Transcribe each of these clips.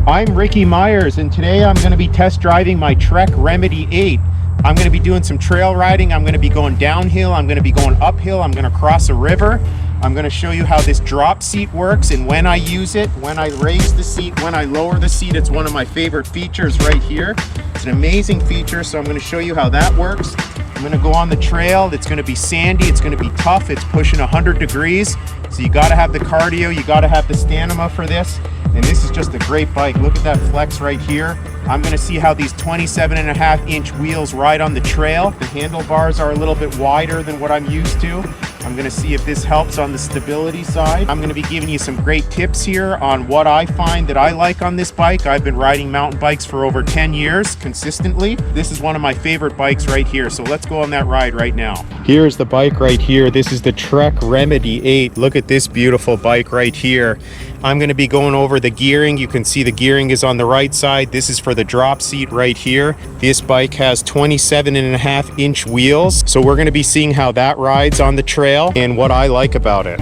I'm Ricky Myers, and today I'm going to be test driving my Trek Remedy 8. I'm going to be doing some trail riding. I'm going to be going downhill. I'm going to be going uphill. I'm going to cross a river. I'm going to show you how this drop seat works and when I use it, when I raise the seat, when I lower the seat. It's one of my favorite features right here. It's an amazing feature, so I'm going to show you how that works. I'm going to go on the trail. It's going to be sandy. It's going to be tough. It's pushing 100 degrees. So you got to have the cardio. You got to have the stamina for this. And this is just a great bike. Look at that flex right here. I'm going to see how these 27.5-inch wheels ride on the trail. The handlebars are a little bit wider than what I'm used to. I'm going to see if this helps on the stability side. I'm going to be giving you some great tips here on what I find that I like on this bike. I've been riding mountain bikes for over 10 years consistently. This is one of my favorite bikes right here. So let's go on that ride right now. Here's the bike right here. This is the Trek Remedy 8. Look at this beautiful bike right here. I'm going to be going over the gearing. You can see the gearing is on the right side. This is for the drop seat right here. This bike has 27.5-inch wheels. So we're going to be seeing how that rides on the trail and what I like about it.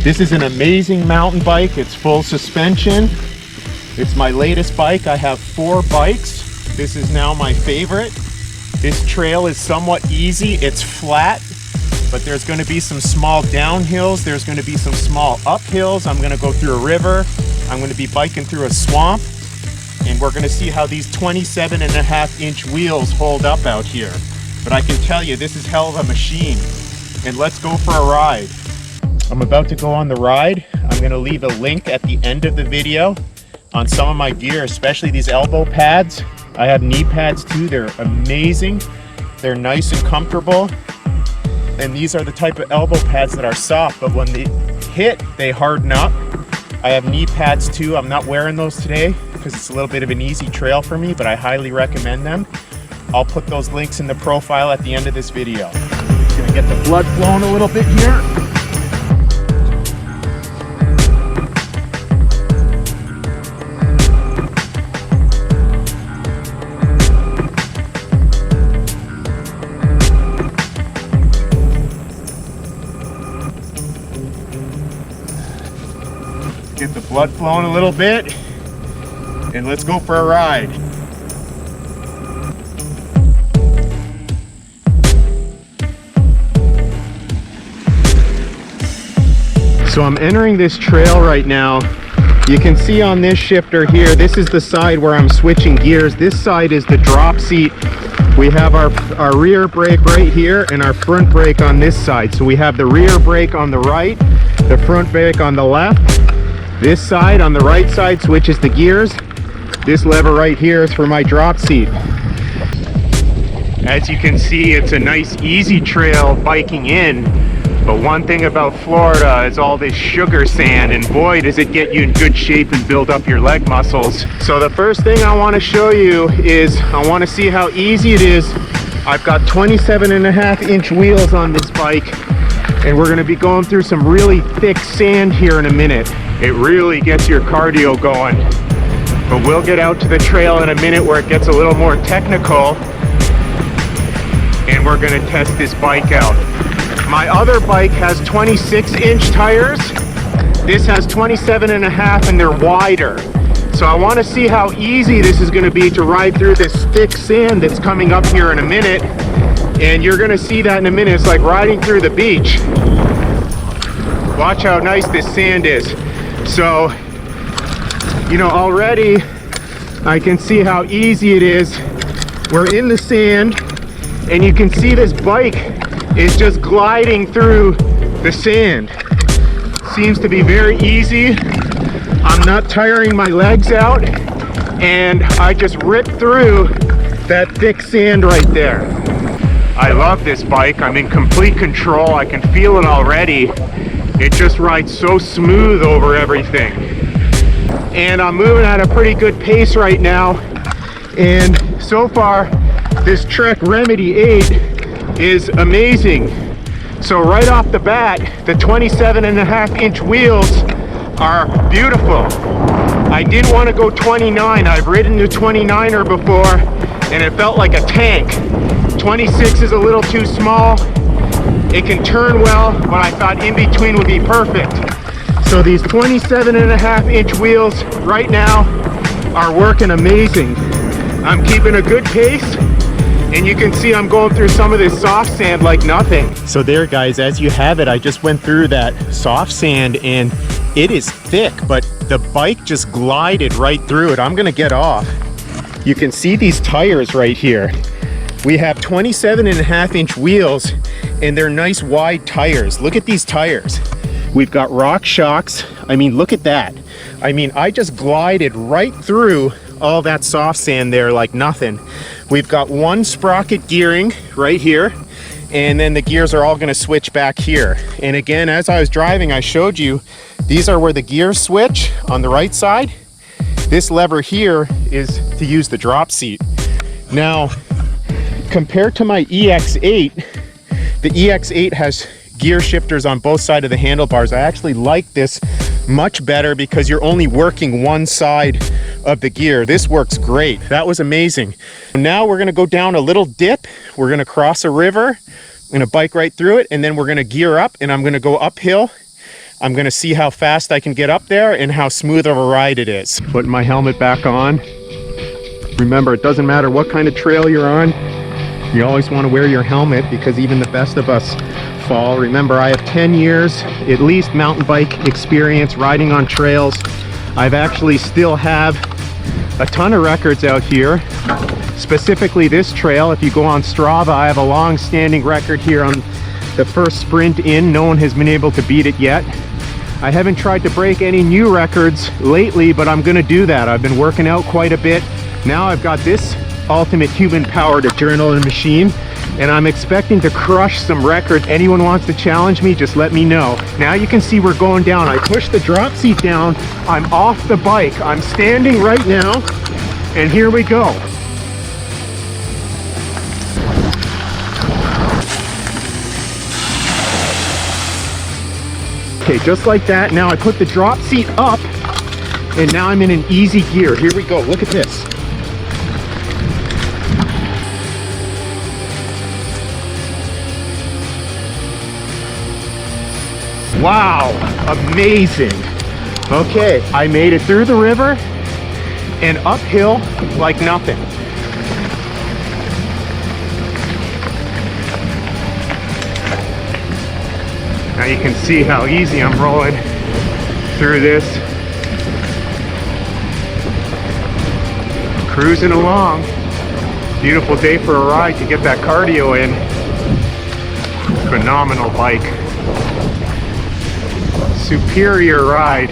This is an amazing mountain bike. It's full suspension. It's my latest bike. I have 4 bikes. This is now my favorite. This trail is somewhat easy. It's flat, but there's going to be some small downhills. There's going to be some small uphills. I'm going to go through a river. I'm going to be biking through a swamp, and we're going to see how these 27.5-inch wheels hold up out here. But I can tell you, this is hell of a machine. And let's go for a ride. I'm about to go on the ride. I'm going to leave a link at the end of the video on some of my gear, especially these elbow pads. I have knee pads too. They're amazing. They're nice and comfortable. And these are the type of elbow pads that are soft, but when they hit, they harden up. I have knee pads too. I'm not wearing those today because it's a little bit of an easy trail for me, but I highly recommend them. I'll put those links in the profile at the end of this video. Just gonna get the blood flowing a little bit here. Get the blood flowing a little bit, and let's go for a ride. So I'm entering this trail right now. You can see on this shifter here, this is the side where I'm switching gears. This side is the drop seat. We have our rear brake right here and our front brake on this side. So we have the rear brake on the right, the front brake on the left. This side, on the right side, switches the gears. This lever right here is for my drop seat. As you can see, it's a nice easy trail biking in. But one thing about Florida is all this sugar sand, and boy, does it get you in good shape and build up your leg muscles. So the first thing I want to show you is I want to see how easy it is. I've got 27.5-inch wheels on this bike, and we're going to be going through some really thick sand here in a minute. It really gets your cardio going. But we'll get out to the trail in a minute where it gets a little more technical, and we're going to test this bike out. My other bike has 26-inch tires. This has 27.5, and they're wider. So I want to see how easy this is going to be to ride through this thick sand that's coming up here in a minute. And you're going to see that in a minute. It's like riding through the beach. Watch how nice this sand is. So, you know, already I can see how easy it is. We're in the sand, and you can see this bike is just gliding through the sand. Seems to be very easy. I'm not tiring my legs out, and I just ripped through that thick sand right there. I love this bike. I'm in complete control. I can feel it already. It just rides so smooth over everything. And I'm moving at a pretty good pace right now. And so far, this Trek Remedy 8 is amazing. So right off the bat, the 27.5-inch wheels are beautiful. I did want to go 29. I've ridden the 29er before, and it felt like a tank. 26 is a little too small. It can turn well, but I thought in between would be perfect. So these 27.5-inch wheels right now are working amazing. I'm keeping a good pace, and you can see I'm going through some of this soft sand like nothing. So there, guys, as you have it, I just went through that soft sand and it is thick, but the bike just glided right through it. I'm gonna get off. You can see these tires right here. We have 27.5-inch wheels and they're nice wide tires. Look at these tires. We've got rock shocks. I mean, look at that. I mean, I just glided right through all that soft sand there like nothing. We've got one sprocket gearing right here, and then the gears are all gonna switch back here. And again, as I was driving, I showed you, these are where the gears switch on the right side. This lever here is to use the drop seat. Now, compared to my EX8, the EX8 has gear shifters on both sides of the handlebars. I actually like this much better because you're only working one side of the gear. This works great. That was amazing. Now we're gonna go down a little dip. We're gonna cross a river. I'm gonna bike right through it, and then we're gonna gear up and I'm gonna go uphill. I'm gonna see how fast I can get up there and how smooth of a ride it is. Putting my helmet back on. Remember, it doesn't matter what kind of trail you're on. You always want to wear your helmet because even the best of us fall. Remember, I have 10 years at least mountain bike experience riding on trails. I've actually still have a ton of records out here, specifically this trail. If you go on Strava, I have a long-standing record here on the first sprint in. No one has been able to beat it yet. I haven't tried to break any new records lately, but I'm gonna do that. I've been working out quite a bit. Now I've got this ultimate human powered adrenaline machine, and I'm expecting to crush some records. Anyone wants to challenge me, just let me know. Now you can see we're going down. I push the drop seat down. I'm off the bike. I'm standing right now, and here we go. Okay, just like that. Now I put the drop seat up, and now I'm in an easy gear. Here we go. Look at this. Wow, amazing. Okay, I made it through the river and uphill like nothing. Now you can see how easy I'm rolling through this. Cruising along. Beautiful day for a ride to get that cardio in. Phenomenal bike. Superior ride.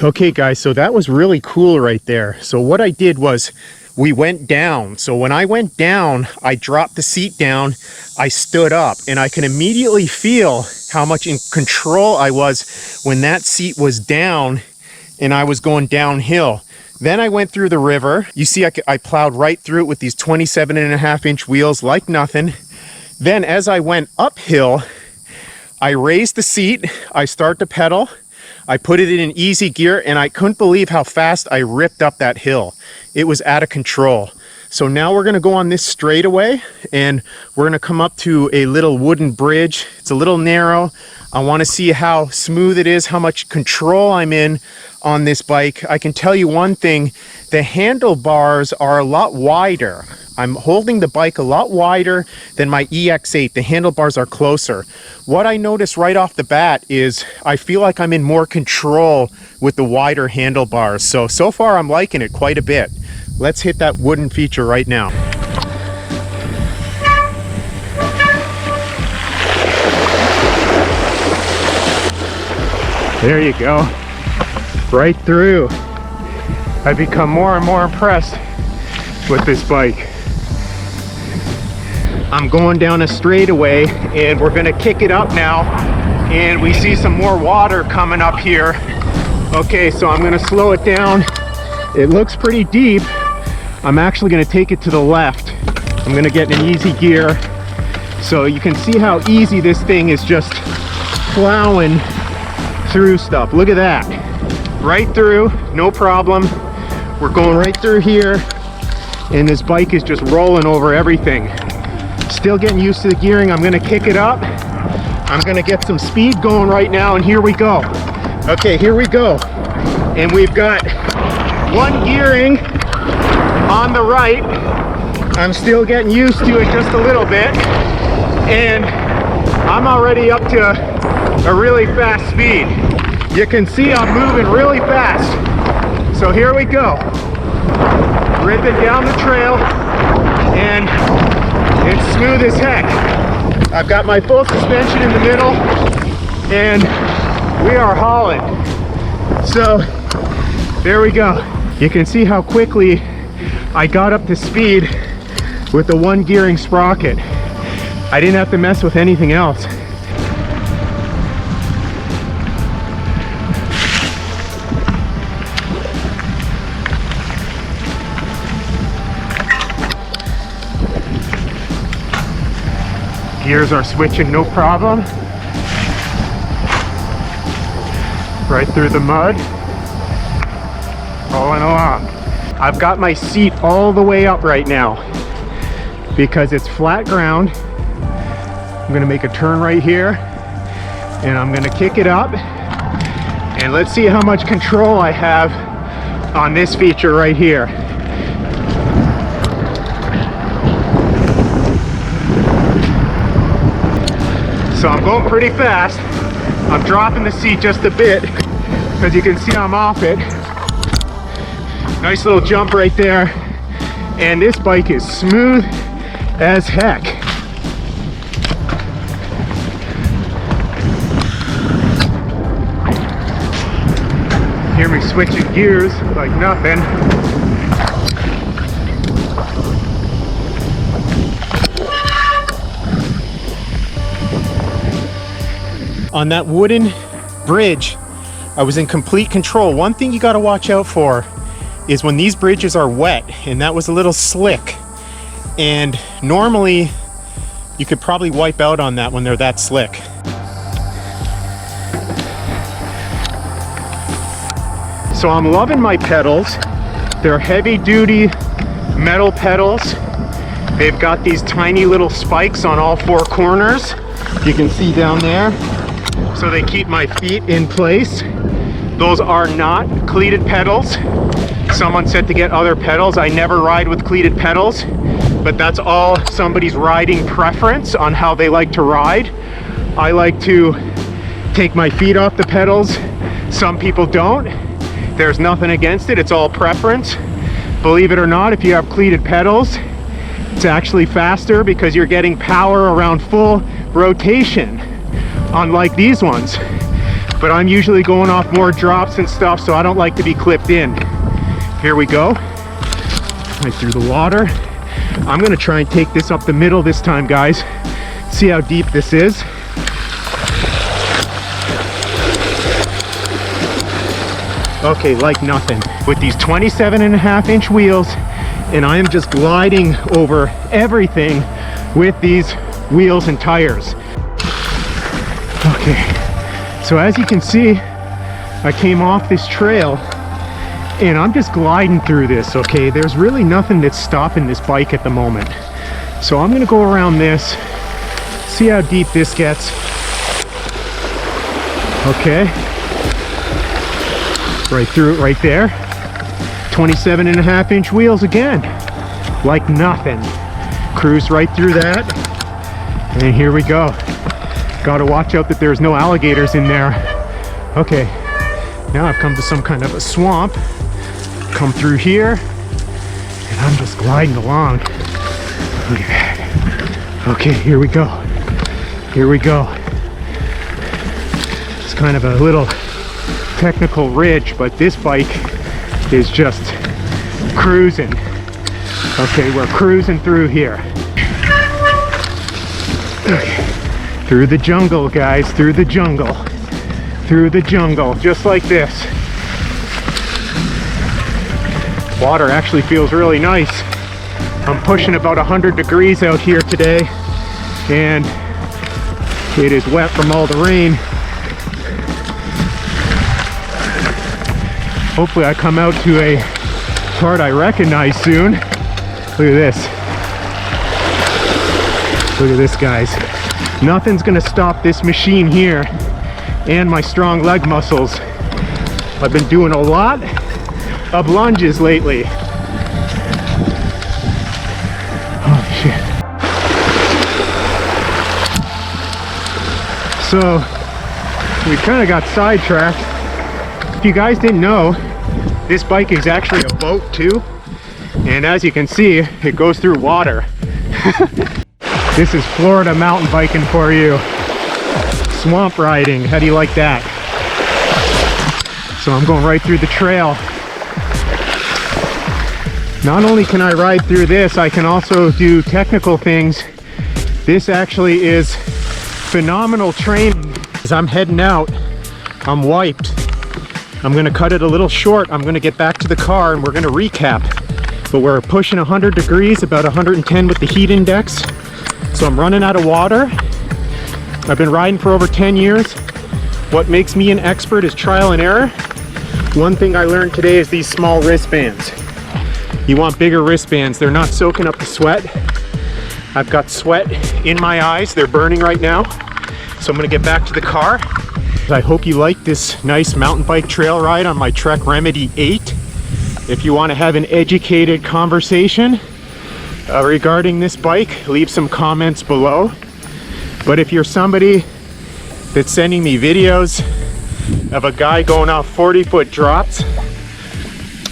Okay guys, so that was really cool right there. So what I did was we went down. So when I went down, I dropped the seat down, I stood up, and I can immediately feel how much in control I was when that seat was down and I was going downhill. Then I went through the river. You see, I plowed right through it with these 27.5-inch wheels like nothing. Then as I went uphill, I raised the seat, I start to pedal, I put it in an easy gear, and I couldn't believe how fast I ripped up that hill. It was out of control. So now we're gonna go on this straightaway, and we're gonna come up to a little wooden bridge. It's a little narrow. I wanna see how smooth it is, how much control I'm in on this bike. I can tell you one thing, the handlebars are a lot wider. I'm holding the bike a lot wider than my EX8. The handlebars are closer. What I noticed right off the bat is I feel like I'm in more control with the wider handlebars. So far I'm liking it quite a bit. Let's hit that wooden feature right now. There you go. Right through. I've become more and more impressed with this bike. I'm going down a straightaway and we're gonna kick it up now, and we see some more water coming up here. Okay, so I'm gonna slow it down. It looks pretty deep. I'm actually gonna take it to the left. I'm gonna get in an easy gear. So you can see how easy this thing is just plowing through stuff. Look at that. Right through, no problem. We're going right through here, and this bike is just rolling over everything. Still getting used to the gearing. I'm gonna kick it up. I'm gonna get some speed going right now, and here we go. Okay, here we go. And we've got one gearing on the right. I'm still getting used to it just a little bit. And I'm already up to a really fast speed. You can see I'm moving really fast. So here we go. Ripping down the trail, and it's smooth as heck. I've got my full suspension in the middle, and we are hauling. So there we go. You can see how quickly I got up to speed with the one gearing sprocket. I didn't have to mess with anything else. Gears are switching no problem. Right through the mud. Rolling along. I've got my seat all the way up right now because it's flat ground. I'm gonna make a turn right here, and I'm gonna kick it up, and let's see how much control I have on this feature right here. So I'm going pretty fast. I'm dropping the seat just a bit because you can see I'm off it. Nice little jump right there. And this bike is smooth as heck. Hear me switching gears like nothing. On that wooden bridge, I was in complete control. One thing you gotta watch out for is when these bridges are wet, and that was a little slick. And normally, you could probably wipe out on that when they're that slick. So I'm loving my pedals. They're heavy duty metal pedals. They've got these tiny little spikes on all four corners. You can see down there. So they keep my feet in place. Those are not cleated pedals. Someone said to get other pedals. I never ride with cleated pedals, but that's all somebody's riding preference on how they like to ride. I like to take my feet off the pedals. Some people don't. There's nothing against it. It's all preference. Believe it or not, if you have cleated pedals, it's actually faster because you're getting power around full rotation. Unlike these ones, but I'm usually going off more drops and stuff, so I don't like to be clipped in. Here we go, right through the water. I'm gonna try and take this up the middle this time, guys. See how deep this is. Okay, like nothing. With these 27.5-inch wheels, and I am just gliding over everything with these wheels and tires. Okay, so as you can see, I came off this trail and I'm just gliding through this, okay? There's really nothing that's stopping this bike at the moment. So I'm gonna go around this, see how deep this gets. Okay. Right through it right there. 27.5-inch wheels again. Like nothing. Cruise right through that. And here we go. Gotta watch out that there's no alligators in there. Okay, now I've come to some kind of a swamp. Come through here, and I'm just gliding along. Look at that. Okay, here we go. Here we go. It's kind of a little technical ridge, but this bike is just cruising. Okay, we're cruising through here. Okay. Through the jungle, guys, through the jungle. Through the jungle, just like this. Water actually feels really nice. I'm pushing about 100 degrees out here today, and it is wet from all the rain. Hopefully I come out to a part I recognize soon. Look at this. Look at this, guys. Nothing's gonna stop this machine here and my strong leg muscles. I've been doing a lot of lunges lately. Oh shit. So we kind of got sidetracked. If you guys didn't know, this bike is actually a boat too, and as you can see, it goes through water. This is Florida mountain biking for you. Swamp riding, how do you like that? So I'm going right through the trail. Not only can I ride through this, I can also do technical things. This actually is phenomenal training. As I'm heading out, I'm wiped. I'm gonna cut it a little short. I'm gonna get back to the car and we're gonna recap. But we're pushing 100 degrees, about 110 with the heat index. So I'm running out of water. I've been riding for over 10 years. What makes me an expert is trial and error. One thing I learned today is these small wristbands. You want bigger wristbands. They're not soaking up the sweat. I've got sweat in my eyes. They're burning right now. So I'm gonna get back to the car. I hope you like this nice mountain bike trail ride on my Trek Remedy 8. If you want to have an educated conversation regarding this bike, leave some comments below. But if you're somebody that's sending me videos of a guy going off 40-foot drops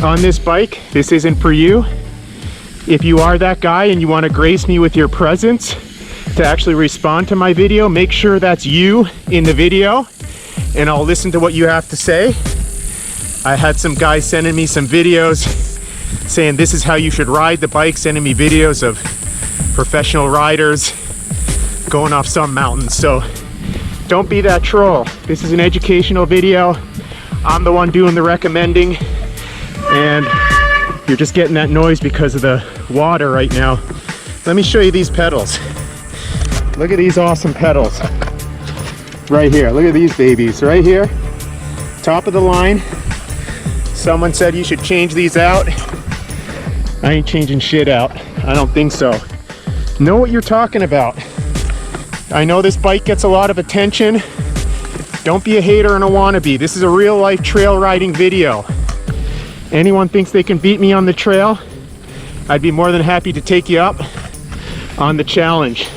on this bike, this isn't for you. If you are that guy and you want to grace me with your presence to actually respond to my video, make sure that's you in the video and I'll listen to what you have to say. I had some guys sending me some videos saying this is how you should ride the bike, sending me videos of professional riders going off some mountains. So don't be that troll. This is an educational video. I'm the one doing the recommending, and you're just getting that noise because of the water right now. Let me show you these pedals. Look at these awesome pedals right here. Look at these babies right here, top of the line. Someone said you should change these out. I ain't changing shit out. I don't think so. Know what you're talking about. I know this bike gets a lot of attention. Don't be a hater and a wannabe. This is a real life trail riding video. Anyone thinks they can beat me on the trail, I'd be more than happy to take you up on the challenge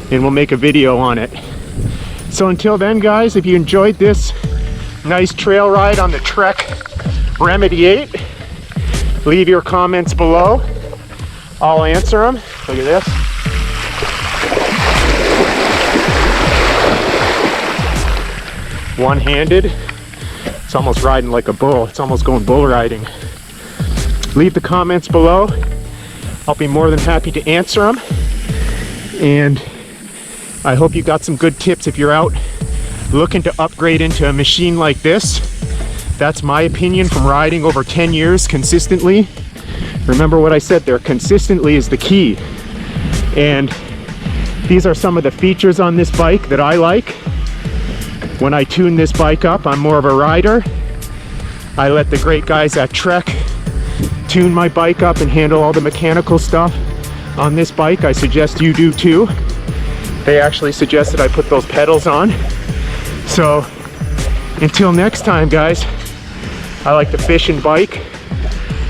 and we'll make a video on it. So until then, guys, if you enjoyed this nice trail ride on the Trek Remedy 8, leave your comments below. I'll answer them. Look at this. one-handed. It's almost riding like a bull. It's almost going bull riding. Leave the comments below. I'll be more than happy to answer them. And I hope you got some good tips if you're out looking to upgrade into a machine like this. That's my opinion from riding over 10 years consistently. Remember what I said there, consistently is the key. And these are some of the features on this bike that I like. When I tune this bike up, I'm more of a rider. I let the great guys at Trek tune my bike up and handle all the mechanical stuff on this bike. I suggest you do too. They actually suggested I put those pedals on. So until next time, guys, I like to fish and bike.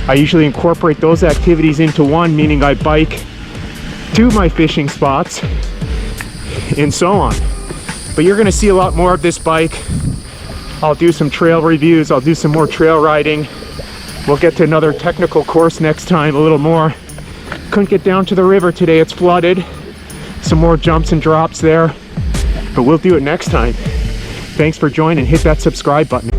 I usually incorporate those activities into one, meaning I bike to my fishing spots and so on. But you're gonna see a lot more of this bike. I'll do some trail reviews. I'll do some more trail riding. We'll get to another technical course next time, a little more. Couldn't get down to the river today, it's flooded. Some more jumps and drops there, but we'll do it next time. Thanks for joining. Hit that subscribe button.